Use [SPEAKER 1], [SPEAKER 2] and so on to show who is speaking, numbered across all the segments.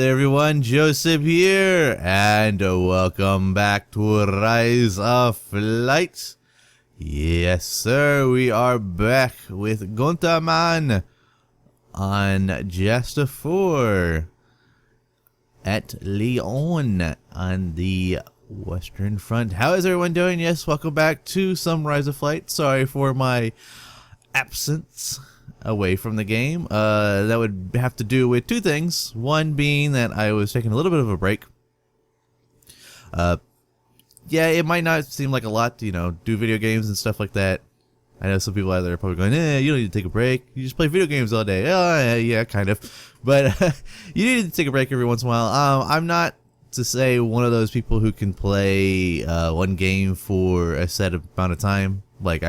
[SPEAKER 1] everyone, Jojcib here, and welcome back to Rise of Flight. Yes, sir, we are back with Gunther Mann on Jasta 4 at Lyon on the Western Front. How is everyone doing? Yes, welcome back to some Rise of Flight. Sorry for my absence away from the game. That would have to do with two things. One being that I was taking a little bit of a break. Yeah, it might not seem like a lot to, do video games and stuff like that. I know some people out there are probably going, you don't need to take a break. You just play video games all day. Oh, yeah, kind of. But you need to take a break every once in a while. I'm not to say one of those people who can play one game for a set amount of time. Like,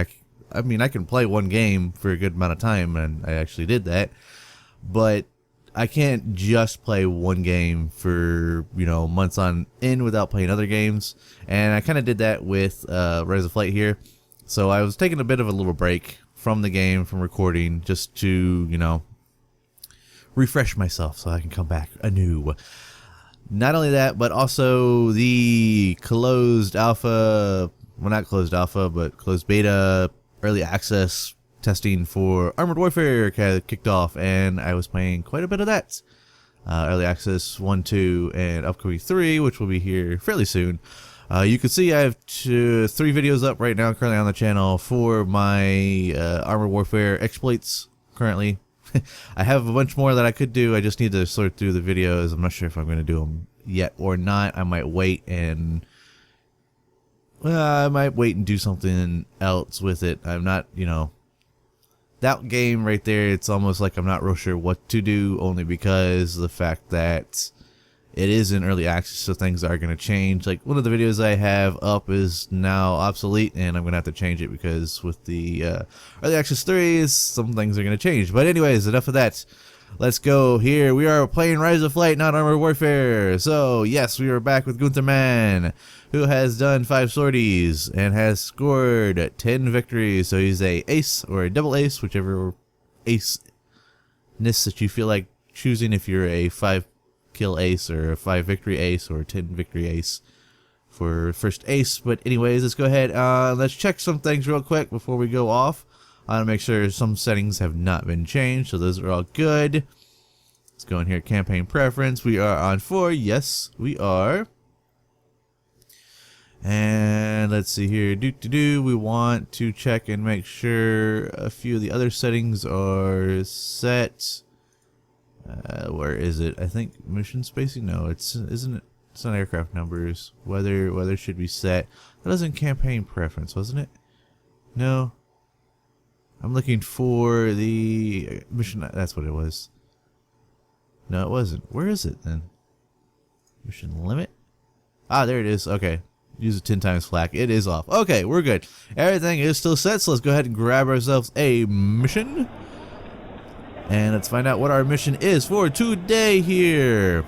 [SPEAKER 1] I mean, I can play one game for a good amount of time, and I actually did that. But I can't just play one game for, months on end without playing other games. And I kind of did that with Rise of Flight here. So I was taking a bit of a little break from the game, from recording, just to, refresh myself so I can come back anew. Not only that, but also the closed alpha, well, not closed alpha, but closed beta early access testing for Armored Warfare kicked off, and I was playing quite a bit of that. Early access 1, 2, and upcoming 3, which will be here fairly soon. You can see I have 3 videos up right now currently on the channel for my Armored Warfare exploits currently. I have a bunch more that I could do. I just need to sort through the videos. I'm not sure if I'm going to do them yet or not. I might wait and do something else with it. I'm not, that game right there, it's almost like I'm not real sure what to do, only because of the fact that it is in early access, so things are going to change. Like, one of the videos I have up is now obsolete, and I'm going to have to change it because with the early access 3, some things are going to change. But anyways, enough of that. Let's go here. We are playing Rise of Flight, not Armored Warfare. So, yes, we are back with Gunther Mann, who has done 5 sorties and has scored 10 victories. So he's a ace or a double ace, whichever ace-ness that you feel like choosing, if you're a 5-kill ace or a 5-victory ace or a 10-victory ace for first ace. But anyways, let's go ahead. Let's check some things real quick before we go off. I want to make sure some settings have not been changed, so those are all good. Let's go in here, campaign preference. We are on 4. Yes, we are. And let's see here. We want to check and make sure a few of the other settings are set. Where is it? I think mission spacing. No, isn't it? It's not aircraft numbers. Weather should be set. That was in campaign preference, wasn't it? No. I'm looking for the mission. That's what it was. No, it wasn't. Where is it then? Mission limit? Ah, there it is. Okay. Use it 10 times flak. It is off. Okay, we're good. Everything is still set, so let's go ahead and grab ourselves a mission. And let's find out what our mission is for today here.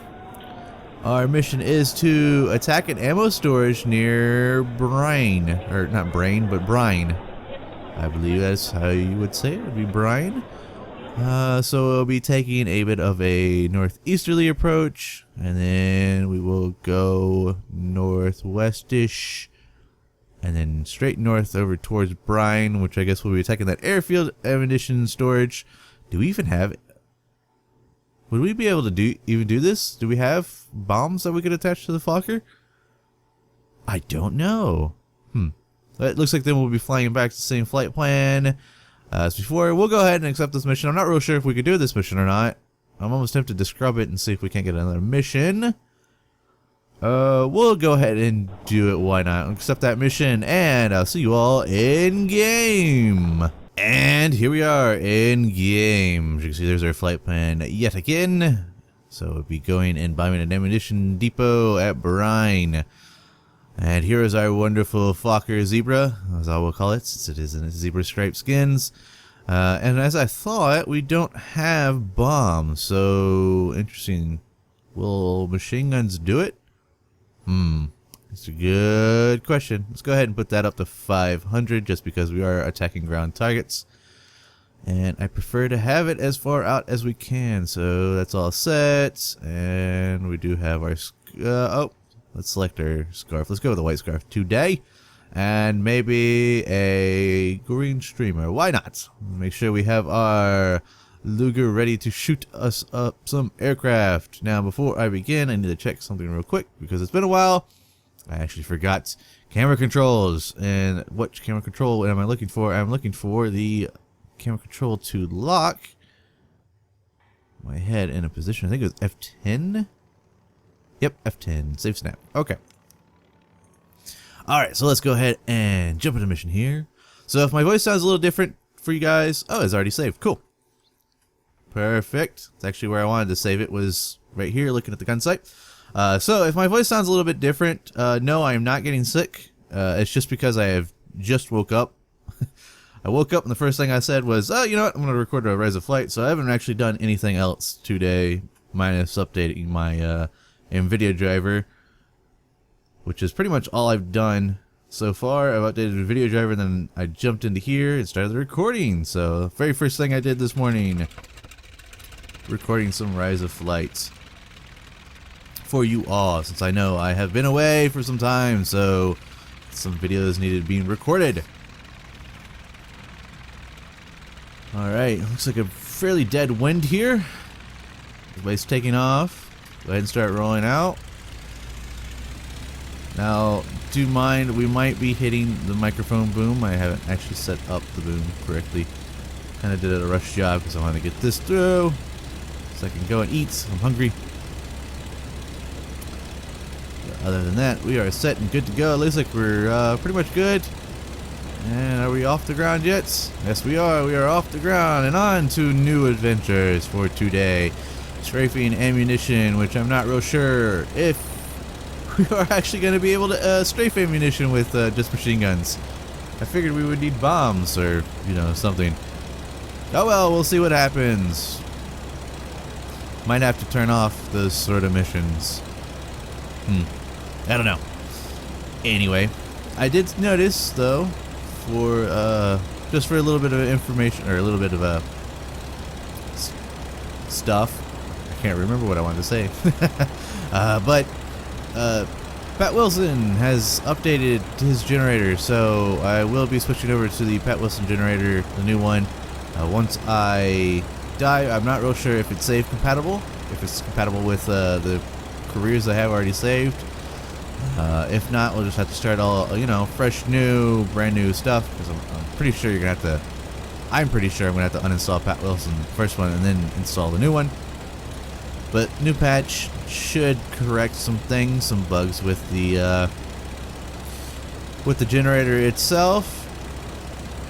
[SPEAKER 1] Our mission is to attack an ammo storage near Brine. Or not Brain, but Brine. I believe that's how you would say it. It would be Brine. So we'll be taking a bit of a northeasterly approach, and then we will go northwestish, and then straight north over towards Brine, which I guess we'll be attacking that airfield ammunition storage. Do we even have it? Would we be able to even do this? Do we have bombs that we could attach to the Fokker? I don't know. It looks like then we'll be flying back to the same flight plan as before. We'll go ahead and accept this mission. I'm not real sure if we could do this mission or not. I'm almost tempted to scrub it and see if we can't get another mission. We'll go ahead and do it. Why not? Accept that mission, and I'll see you all in game. And here we are in game. As you can see, there's our flight plan yet again. So we'll be going and buying an ammunition depot at Brine. And here is our wonderful Fokker Zebra, as I will call it, since it is in its zebra striped skins. And as I thought, we don't have bombs, so interesting. Will machine guns do it? It's a good question. Let's go ahead and put that up to 500, just because we are attacking ground targets. And I prefer to have it as far out as we can. So that's all set. And we do have our... oh, let's select our scarf. Let's go with the white scarf today. And maybe a green streamer. Why not? Make sure we have our Luger ready to shoot us up some aircraft. Now, before I begin, I need to check something real quick because it's been a while. I actually forgot camera controls. And what camera control am I looking for? I'm looking for the camera control to lock my head in a position. I think it was F10. Yep, F10. Save snap. Okay. Alright, so let's go ahead and jump into mission here. So if my voice sounds a little different for you guys... Oh, it's already saved. Cool. Perfect. It's actually where I wanted to save it, was right here looking at the gun sight. So if my voice sounds a little bit different, no, I am not getting sick. It's just because I have just woke up. I woke up and the first thing I said was, oh, you know what, I'm going to record a Rise of Flight. So I haven't actually done anything else today, minus updating my NVIDIA driver, which is pretty much all I've done so far. I've updated the video driver, and then I jumped into here and started the recording. So the very first thing I did this morning, recording some Rise of Flight for you all, since I know I have been away for some time, so some videos needed being recorded. Alright, looks like a fairly dead wind here. Everybody's taking off. Go ahead and start rolling out. Now, do mind, we might be hitting the microphone boom. I haven't actually set up the boom correctly. Kind of did a rush job because I want to get this through so I can go and eat. I'm hungry. But other than that, we are set and good to go. It looks like we're pretty much good. And are we off the ground yet? Yes, we are. We are off the ground and on to new adventures for today. Strafing ammunition, which I'm not real sure if we are actually going to be able to strafe ammunition with just machine guns. I figured we would need bombs or, you know, something. Oh well, we'll see what happens. Might have to turn off those sort of missions. I don't know. Anyway, I did notice, though, for just for a little bit of information, or a little bit of stuff. I can't remember what I wanted to say. But Pat Wilson has updated his generator, so I will be switching over to the Pat Wilson generator, the new one. Once I die, I'm not real sure if it's save compatible, if it's compatible with the careers I have already saved. If not, we'll just have to start all, you know, fresh, new, brand new stuff, because I'm pretty sure you're going to have to, I'm pretty sure I'm going to have to uninstall Pat Wilson, the first one, and then install the new one. But new patch should correct some things, some bugs with the generator itself,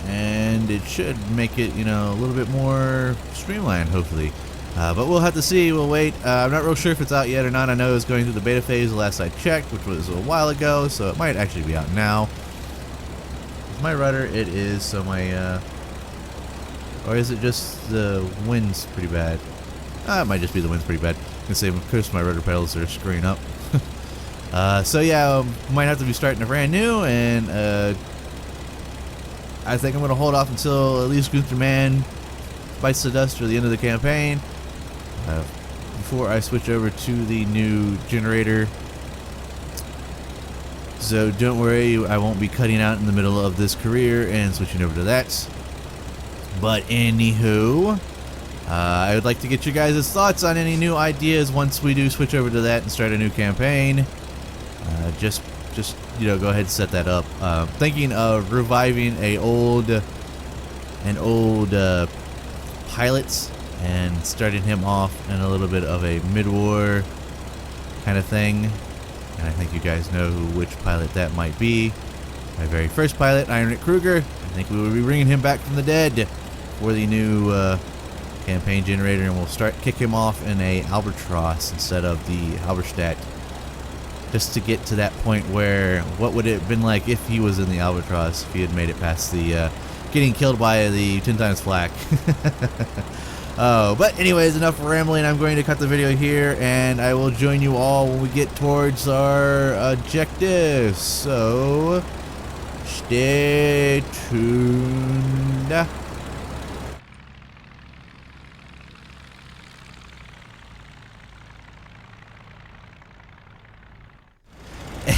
[SPEAKER 1] and it should make it, you know, a little bit more streamlined, hopefully. But we'll have to see. We'll wait. I'm not real sure if it's out yet or not. I know it was going through the beta phase the last I checked, which was a while ago, so it might actually be out now. With my rudder, it is. So my, or is it just the wind's pretty bad? It might just be the wind's pretty bad. I can say, of course, my rudder pedals are screwing up. So yeah, might have to be starting a brand new, and I think I'm going to hold off until at least Gunther Mann bites the dust or the end of the campaign before I switch over to the new generator. So don't worry, I won't be cutting out in the middle of this career and switching over to that. But anywho, I would like to get you guys' thoughts on any new ideas once we do switch over to that and start a new campaign. Just you know, go ahead and set that up. Thinking of reviving an old pilot and starting him off in a little bit of a mid-war kind of thing. And I think you guys know which pilot that might be. My very first pilot, Iron Kruger. I think we will be bringing him back from the dead for the new campaign generator, and we'll kick him off in a Albatross instead of the Halberstadt, just to get to that point where what would it have been like if he was in the Albatross, if he had made it past the getting killed by the 10 times flak. Oh, but anyways, enough rambling. I'm going to cut the video here, and I will join you all when we get towards our objective. So stay tuned.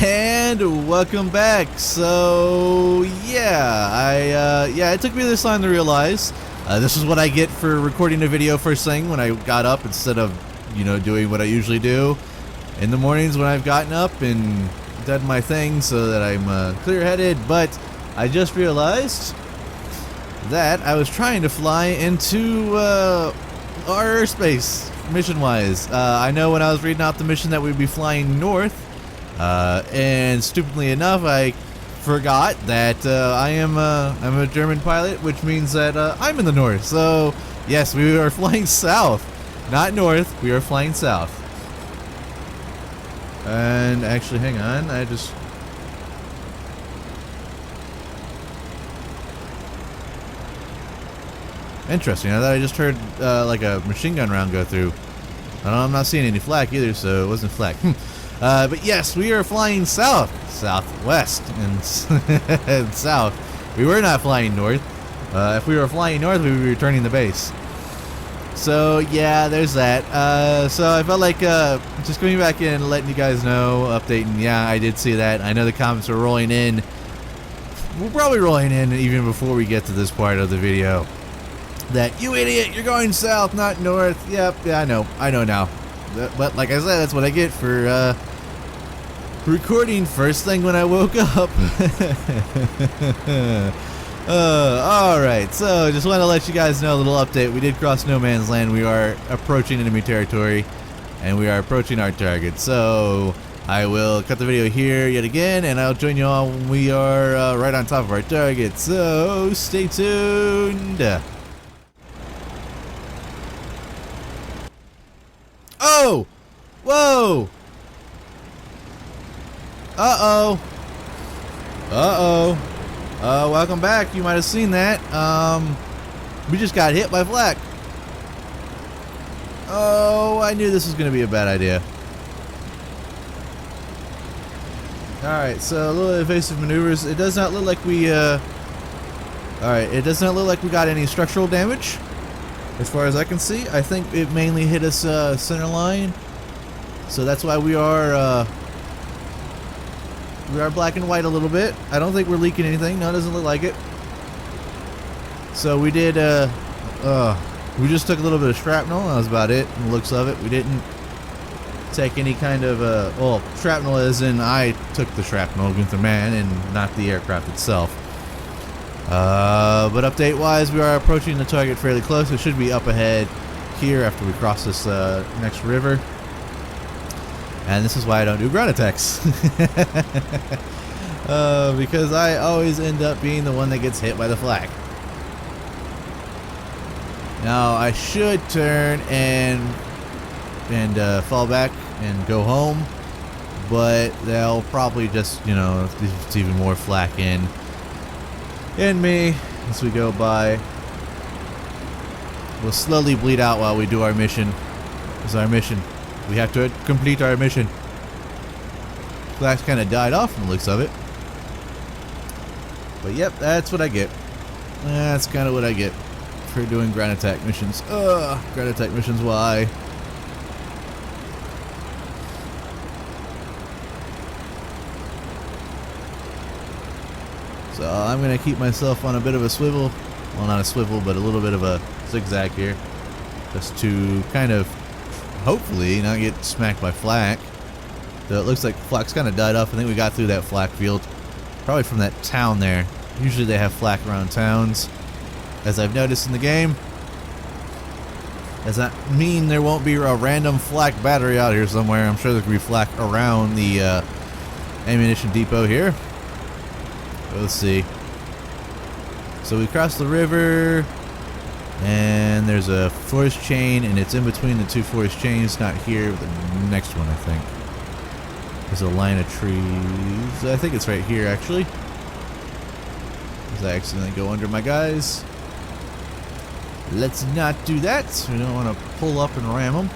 [SPEAKER 1] And welcome back. So yeah, it took me this time to realize this is what I get for recording a video first thing when I got up instead of doing what I usually do in the mornings when I've gotten up and done my thing so that I'm clear-headed. But I just realized that I was trying to fly into our airspace mission-wise. I know when I was reading out the mission that we'd be flying north. And stupidly enough, I forgot that I'm a German pilot, which means that I'm in the north. So yes, we are flying south, not north. We are flying south. And actually, hang on, interesting. I thought I just heard like a machine gun round go through. I'm not seeing any flak either, so it wasn't flak. But yes, we are flying south, southwest, and south. We were not flying north. If we were flying north, we would be returning the base. So yeah, there's that. So I felt like just coming back in and letting you guys know, updating. Yeah, I did see that. I know the comments are rolling in. We're probably rolling in even before we get to this part of the video. That, you idiot, you're going south, not north. Yep, yeah, I know now. But like I said, that's what I get for recording first thing when I woke up. Alright, so just want to let you guys know a little update. We did cross no man's land. We are approaching enemy territory, and we are approaching our target. So I will cut the video here yet again, and I'll join you all when we are right on top of our target. So stay tuned. Oh! Whoa! Uh-oh. Uh-oh. Welcome back. You might have seen that. We just got hit by flak. Oh, I knew this was going to be a bad idea. Alright, so a little evasive maneuvers. It does not look like we, Alright, it does not look like we got any structural damage. As far as I can see, I think it mainly hit us center line, so that's why we are black and white a little bit. I don't think we're leaking anything. No, it doesn't look like it. So we did. We just took a little bit of shrapnel. That was about it. From the looks of it, we didn't take any kind of well, shrapnel as in I took the shrapnel, Gunther Mann, and not the aircraft itself. But update wise, we are approaching the target fairly close. It should be up ahead here after we cross this next river. And this is why I don't do ground attacks. Because I always end up being the one that gets hit by the flak. Now I should turn and fall back and go home, but they'll probably just, it's even more flak in me as we go by. We'll slowly bleed out while we do our mission. It's our mission. We have to complete our mission. Flak's kind of died off from the looks of it. But yep, that's what I get. That's kind of what I get for doing ground attack missions. Ground attack missions, why? So I'm going to keep myself on a bit of a swivel. Well, not a swivel, but a little bit of a zigzag here. Just to kind of, hopefully, not get smacked by flak. So it looks like flak's kind of died off. I think we got through that flak field. Probably from that town there. Usually they have flak around towns, as I've noticed in the game. Does that mean there won't be a random flak battery out here somewhere? I'm sure there could be flak around the ammunition depot here. Let's see. So we crossed the river, and there's a forest chain, and it's in between the two forest chains. Not here, but the next one, I think. There's a line of trees. I think it's right here, actually. Because I accidentally go under my guys. Let's not do that. We don't want to pull up and ram them.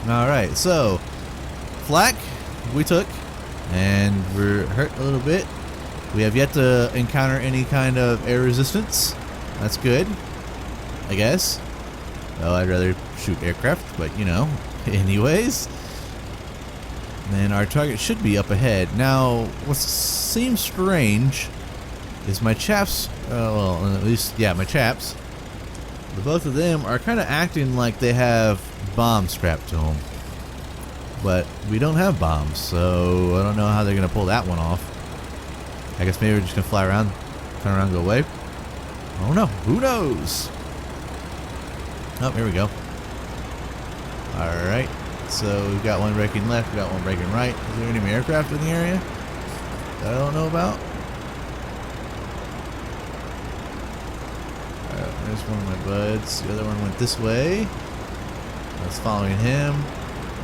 [SPEAKER 1] Alright, so flak we took, and we're hurt a little bit. We have yet to encounter any kind of air resistance. That's good, I guess. Well, I'd rather shoot aircraft, but anyways. And our target should be up ahead. Now, what seems strange is my chaps, well, at least, yeah, my chaps, the both of them are kind of acting like they have bombs strapped to them. But we don't have bombs, so I don't know how they're going to pull that one off. I guess maybe we're just going to fly around, turn around, go away. Oh no, who knows? Oh, here we go. Alright, so we've got one braking left, we've got one braking right. Is there any aircraft in the area that I don't know about? Alright, there's one of my buds. The other one went this way. I was following him.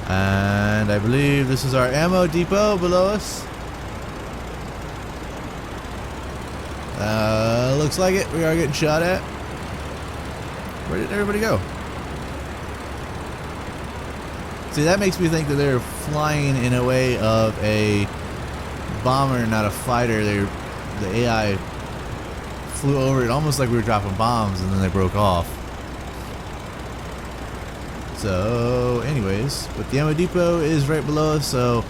[SPEAKER 1] And I believe this is our ammo depot below us. Looks like it. We are getting shot at. Where did everybody go? See, that makes me think that they're flying in a way of a bomber, not a fighter. The AI flew over it almost like we were dropping bombs, and then they broke off. So, anyways, but the ammo depot is right below us, so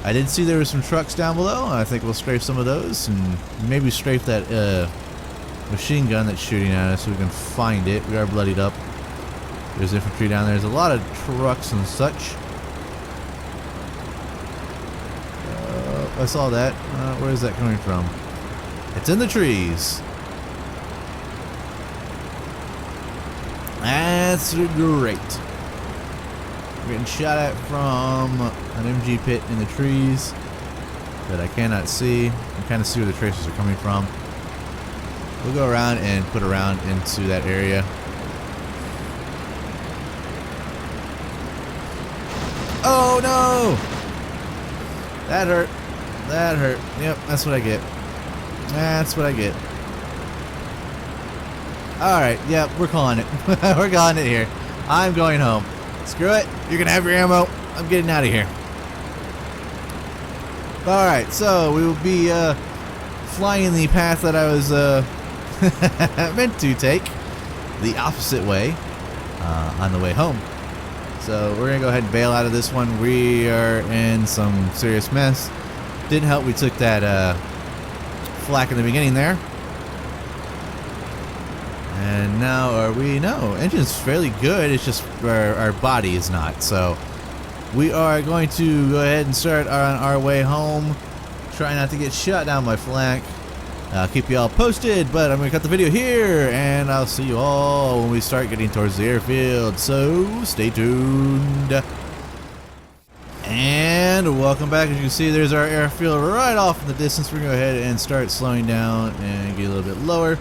[SPEAKER 1] I did see there were some trucks down below. I think we'll strafe some of those and maybe strafe that machine gun that's shooting at us so we can find it. We are bloodied up. There's infantry down there. There's a lot of trucks and such. I saw that. Where is that coming from? It's in the trees. That's great. We're getting shot at from an MG pit in the trees that I cannot see. I can kind of see where the tracers are coming from. We'll go around and put a round into that area. Oh no! That hurt. That hurt. Yep, that's what I get. That's what I get. Alright, yep, we're calling it. We're calling it here. I'm going home. Screw it. You're going to have your ammo. I'm getting out of here. Alright, so we will be flying the path that I was meant to take. The opposite way on the way home. So we're going to go ahead and bail out of this one. We are in some serious mess. Didn't help we took that flak in the beginning there. And now are we? No, engine's fairly good. It's just our body is not. So we are going to go ahead and start on our way home. Try not to get shot down by flak. I'll keep you all posted, but I'm going to cut the video here, and I'll see you all when we start getting towards the airfield. So stay tuned. And welcome back. As you can see, there's our airfield right off in the distance. We're going to go ahead and start slowing down and get a little bit lower.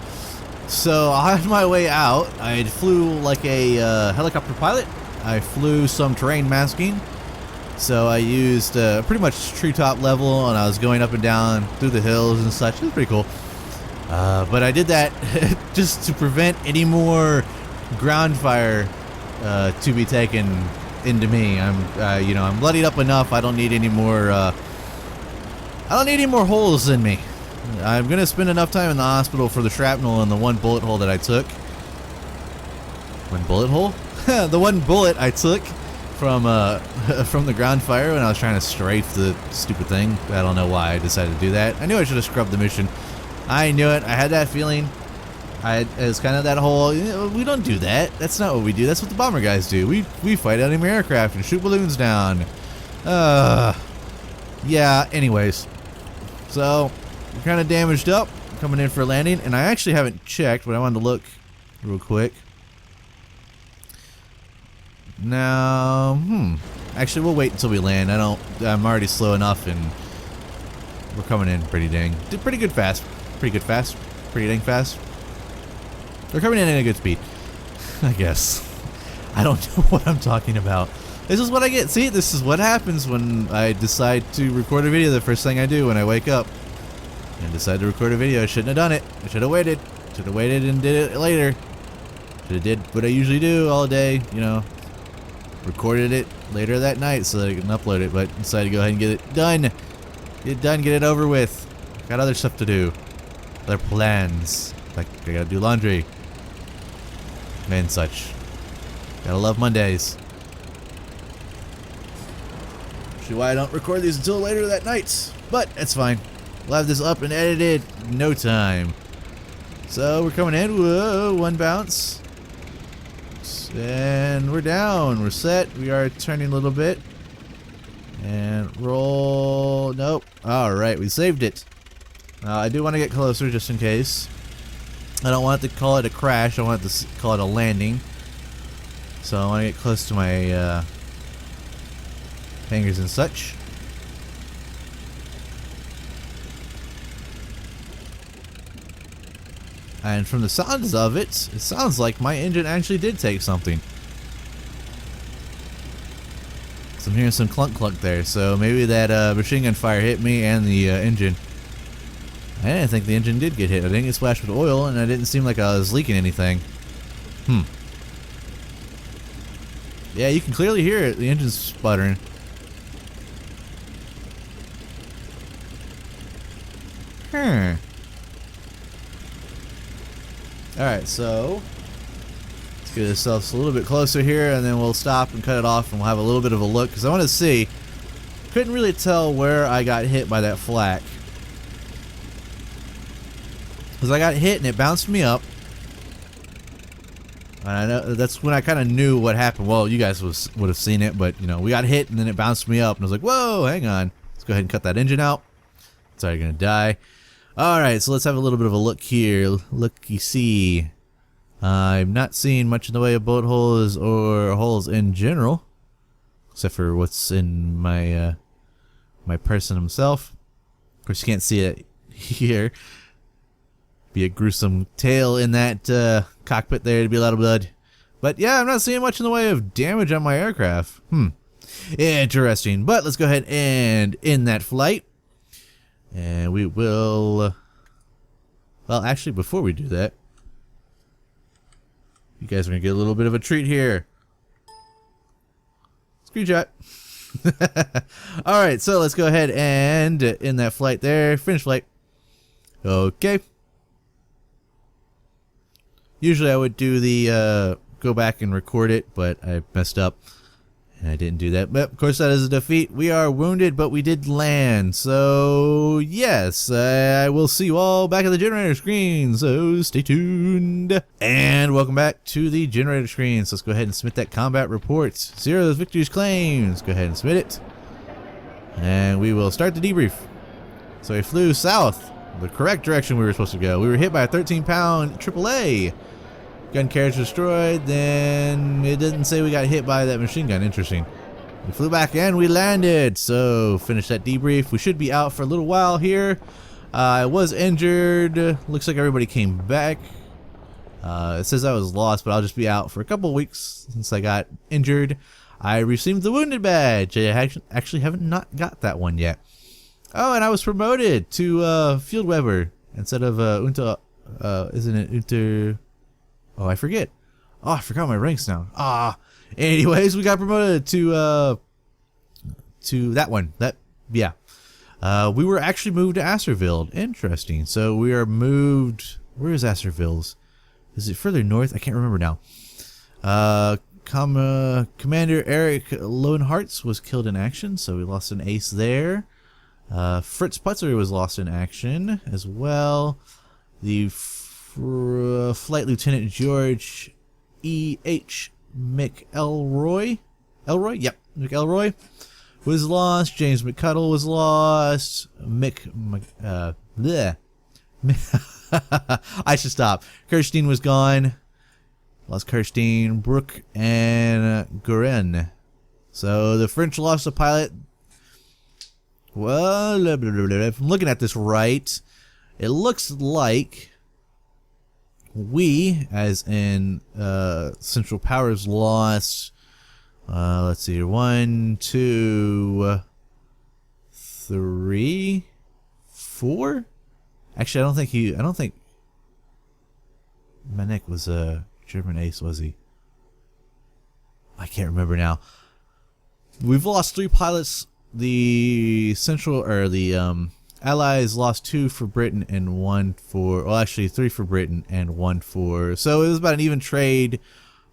[SPEAKER 1] So on my way out, I flew like a helicopter pilot. I flew some terrain masking. So I used pretty much treetop level, and I was going up and down through the hills and such. It was pretty cool. But I did that just to prevent any more ground fire to be taken into me. I'm bloodied up enough. I don't need any more. I don't need any more holes in me. I'm gonna spend enough time in the hospital for the shrapnel and the one bullet hole that I took. One bullet hole? The one bullet I took from the ground fire when I was trying to strafe the stupid thing. I don't know why I decided to do that. I knew I should have scrubbed the mission. I knew it. I had that feeling. It was kind of that whole, we don't do that. That's not what we do. That's what the bomber guys do. We fight enemy aircraft and shoot balloons down. Yeah, anyways. So, we're kind of damaged up. Coming in for a landing. And I actually haven't checked, but I wanted to look real quick. Now, actually, we'll wait until we land. I'm already slow enough, and we're coming in pretty dang fast. Pretty dang fast. We're coming in at a good speed, I guess. I don't know what I'm talking about. This is what I get. See, this is what happens when I decide to record a video the first thing I do when I wake up. And decide to record a video. I shouldn't have done it. I should have waited. Should have waited and did it later. Should have did what I usually do all day, Recorded it later that night so that I can upload it, but decided to go ahead and get it done. Get it done, get it over with. Got other stuff to do. Other plans. Like, I gotta do laundry. And such. Gotta love Mondays. actually why I don't record these until later that night. But it's fine. We'll have this up and edited in no time. So we're coming in. Whoa, one bounce. And we're down. We're set. We are turning a little bit. And roll. Nope. Alright, we saved it. I do want to get closer just in case. I don't want to call it a crash. I want to call it a landing. So I want to get close to my hangars and such. And from the sounds of it, it sounds like my engine actually did take something. So I'm hearing some clunk clunk there. So maybe that machine gun fire hit me and the engine. I didn't think the engine did get hit. I didn't get splashed with oil, and I didn't seem like I was leaking anything. Yeah, you can clearly hear it. The engine's sputtering. Alright, so let's get ourselves a little bit closer here, and then we'll stop and cut it off, and we'll have a little bit of a look, because I want to see. Couldn't really tell where I got hit by that flak. Because I got hit and it bounced me up. And I know that's when I kind of knew what happened. Well, you guys would have seen it, but you know, we got hit and then it bounced me up, and I was like, "Whoa, hang on. Let's go ahead and cut that engine out." Sorry, you're gonna die. All right, so let's have a little bit of a look here. Looky see. I'm not seeing much in the way of boat holes or holes in general, except for what's in my my person himself. Of course, you can't see it here. Be a gruesome tale in that cockpit there. To be a lot of blood. But yeah, I'm not seeing much in the way of damage on my aircraft. Interesting. But let's go ahead and end that flight. And we will... Well, actually, before we do that, you guys are going to get a little bit of a treat here. Screenshot. Alright, so let's go ahead and end that flight there. Finish flight. Okay. Usually I would do the go back and record it, but I messed up and I didn't do that. But of course that is a defeat. We are wounded, but we did land. So yes, I will see you all back at the generator screen. So stay tuned. And welcome back to the generator screen. So let's go ahead and submit that combat report. 0 those victories claims. Go ahead and submit it. And we will start the debrief. So we flew south, the correct direction we were supposed to go. We were hit by a 13-pound AAA. Gun carriage destroyed, then it didn't say we got hit by that machine gun. Interesting. We flew back and we landed. So finish that debrief. We should be out for a little while here. I was injured. Looks like everybody came back. It says I was lost, but I'll just be out for a couple of weeks since I got injured. I received the wounded badge. I actually haven't not got that one yet. Oh, and I was promoted to Field Weber instead of Unter. Isn't it Unter? Oh, I forget. Oh, I forgot my ranks now. Anyways, we got promoted to that one. Yeah. We were actually moved to Asserville. Interesting. So we are moved. Where is Asserville's? Is it further north? I can't remember now. Commander Eric Lowenhartz was killed in action, so we lost an ace there. Fritz Putzer was lost in action as well. The Flight Lieutenant George E.H. McElroy. Yep, McElroy was lost. James McCuddle was lost. I should stop. Kirstein was gone. Lost Kirstein, Brooke, and Guren. So the French lost a pilot. Well, if I'm looking at this right, it looks like we, as in Central Powers, lost. Let's see here. 1, 2, 3, 4. Actually, I don't think Manek was a German ace, was he? I can't remember now. We've lost 3 pilots. The Allies lost 2 for Britain and 1 for, well, actually 3 for Britain and 1 for, so it was about an even trade,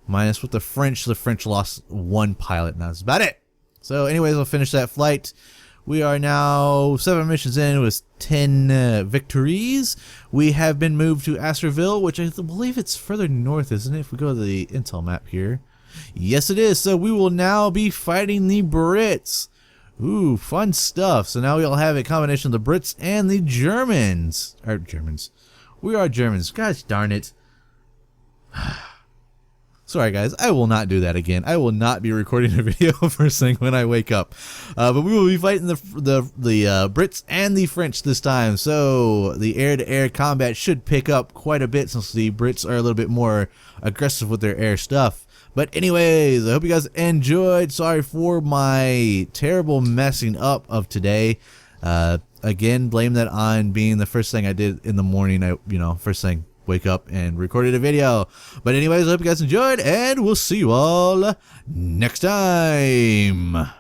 [SPEAKER 1] minus with the French. The French lost 1 pilot, and that's about it. So anyways, I'll finish that flight. We are now 7 missions in with 10 victories. We have been moved to Astorville, which I believe it's further north, isn't it? If we go to the intel map here. Yes, it is. So we will now be fighting the Brits. Ooh, fun stuff. So now we'll have a combination of the Brits and the Germans. Or Germans. We are Germans. Gosh darn it. Sorry guys, I will not do that again. I will not be recording a video first thing when I wake up. But we will be fighting the Brits and the French this time. So the air-to-air combat should pick up quite a bit since the Brits are a little bit more aggressive with their air stuff. But anyways, I hope you guys enjoyed. Sorry for my terrible messing up of today. Again, blame that on being the first thing I did in the morning. First thing. Wake up and recorded a video. But anyways, I hope you guys enjoyed, and we'll see you all next time.